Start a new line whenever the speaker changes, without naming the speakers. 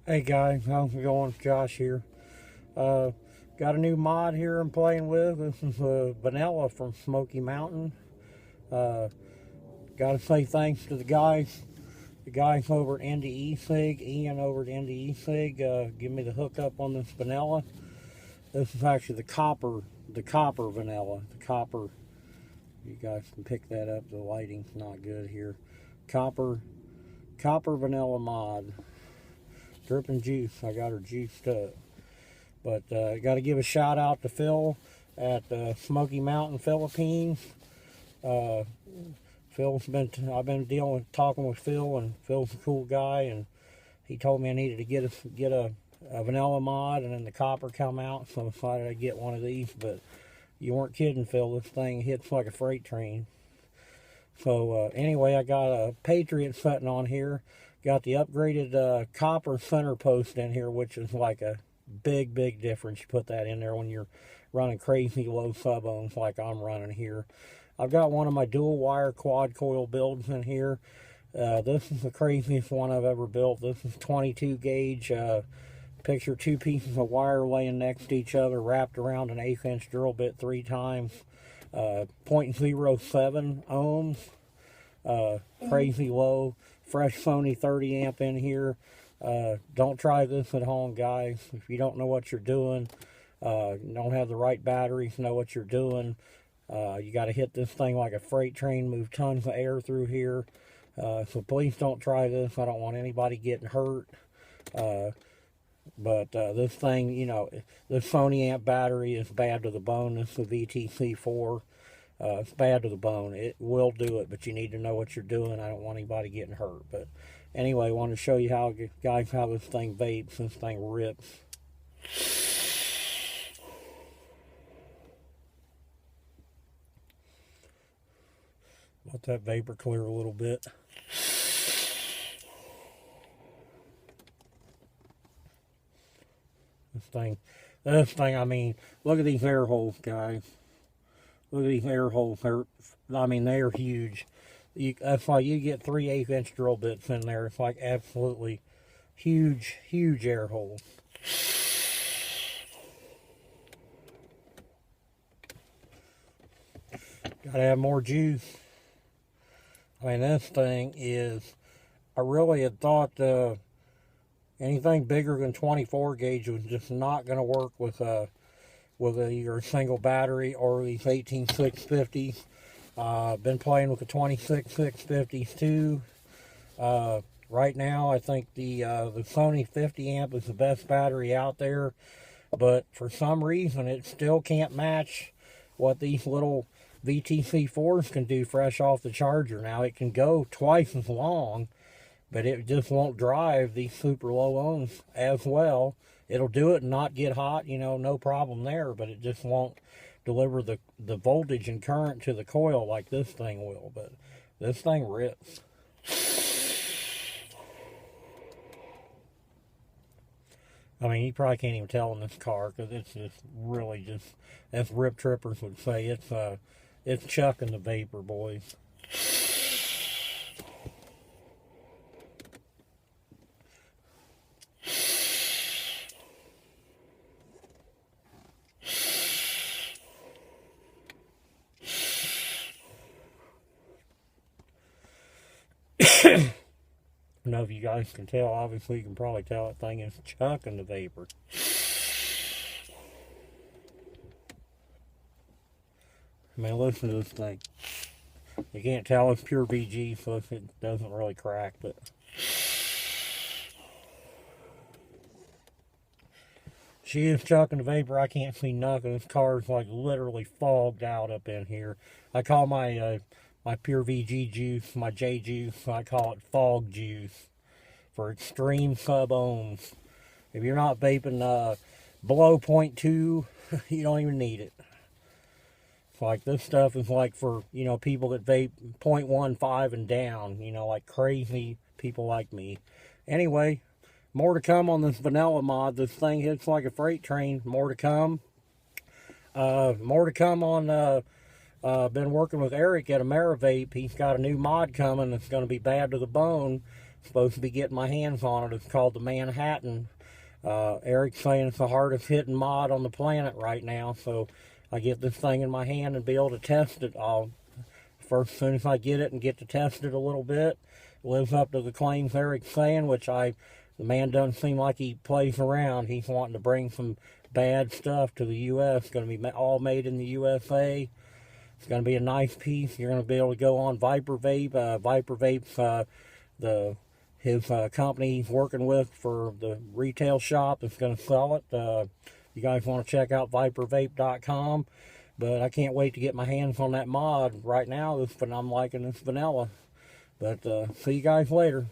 Hey guys, how's it going? Josh here. Got a new mod here I'm playing with. This is Vanilla from Smoky Mountain. Uh, Gotta say thanks to the guys over at NDE Sig, Ian over at NDE Sig, give me the hookup on this vanilla. This is actually the copper vanilla. The copper, you guys can pick that up. The lighting's not good here. Copper vanilla mod. Dripping juice. I got her juiced up. But got to give a shout out to Phil at Smoky Mountain, Philippines. I've been talking with Phil, and Phil's a cool guy, and he told me I needed to get a vanilla mod, and then the copper come out, so I decided I'd get one of these. But you weren't kidding, Phil. This thing hits like a freight train. So anyway, I got a Patriot sitting on here. Got the upgraded copper center post in here, which is like a big difference. You put that in there when you're running crazy low sub-ohms like I'm running here. I've got one of my dual wire quad coil builds in here. This is the craziest one I've ever built. This is 22 gauge. Picture two pieces of wire laying next to each other, wrapped around an 1/8 inch drill bit 3 times. 0.07 ohms. Crazy low. Fresh Sony 30 amp in here. Don't try this at home, guys. If you don't know what you're doing, you don't have the right batteries, know what you're doing, you got to hit this thing like a freight train, move tons of air through here. So please don't try this. I don't want anybody getting hurt. But this thing, this Sony amp battery is bad to the bone. This is a VTC4. It's bad to the bone. It will do it, but you need to know what you're doing. I don't want anybody getting hurt. But anyway, I want to show you how this thing vapes. This thing rips. Let that vapor clear a little bit. This thing, I mean, look at these air holes, guys. Look at these air holes. They are huge. That's why you get 3 1/8 inch drill bits in there. It's like absolutely huge air holes. Gotta have more juice. I mean, this thing is, I really had thought anything bigger than 24 gauge was just not going to work with either a single battery or these 18650s. Been playing with the 26650s too. Right now, I think the Sony 50 amp is the best battery out there, but for some reason, it still can't match what these little VTC4s can do fresh off the charger. Now, it can go twice as long, but it just won't drive these super low ohms as well. It'll do it and not get hot, no problem there, but it just won't deliver the voltage and current to the coil like this thing will. But this thing rips. I mean, you probably can't even tell in this car because it's just really just, as rip trippers would say, it's chucking the vapor, boys. I don't know if you guys can tell. Obviously, you can probably tell that thing is chucking the vapor. I mean, listen to this thing. You can't tell it's pure VG, so it doesn't really crack, but she is chucking the vapor. I can't see nothing. This car is like literally fogged out up in here. I call my my pure VG juice, my J juice, I call it fog juice for extreme sub ohms. If you're not vaping below 0.2, you don't even need it. It's like this stuff is like for, people that vape 0.15 and down, like crazy people like me. Anyway, more to come on this vanilla mod. This thing hits like a freight train. More to come. More to come on been working with Eric at AmeriVape. He's got a new mod coming that's going to be bad to the bone. supposed to be getting my hands on it. It's called the Manhattan. Eric's saying it's the hardest hitting mod on the planet right now, so I get this thing in my hand and be able to test it all. First, as soon as I get it and get to test it a little bit, lives up to the claims Eric's saying, which the man doesn't seem like he plays around. He's wanting to bring some bad stuff to the U.S. It's going to be all made in the USA. It's going to be a nice piece. You're going to be able to go on Viper Vape. Viper Vape's his company he's working with for the retail shop that's going to sell it. You guys want to check out vipervape.com. But I can't wait to get my hands on that mod. Right now, I'm liking this vanilla. But see you guys later.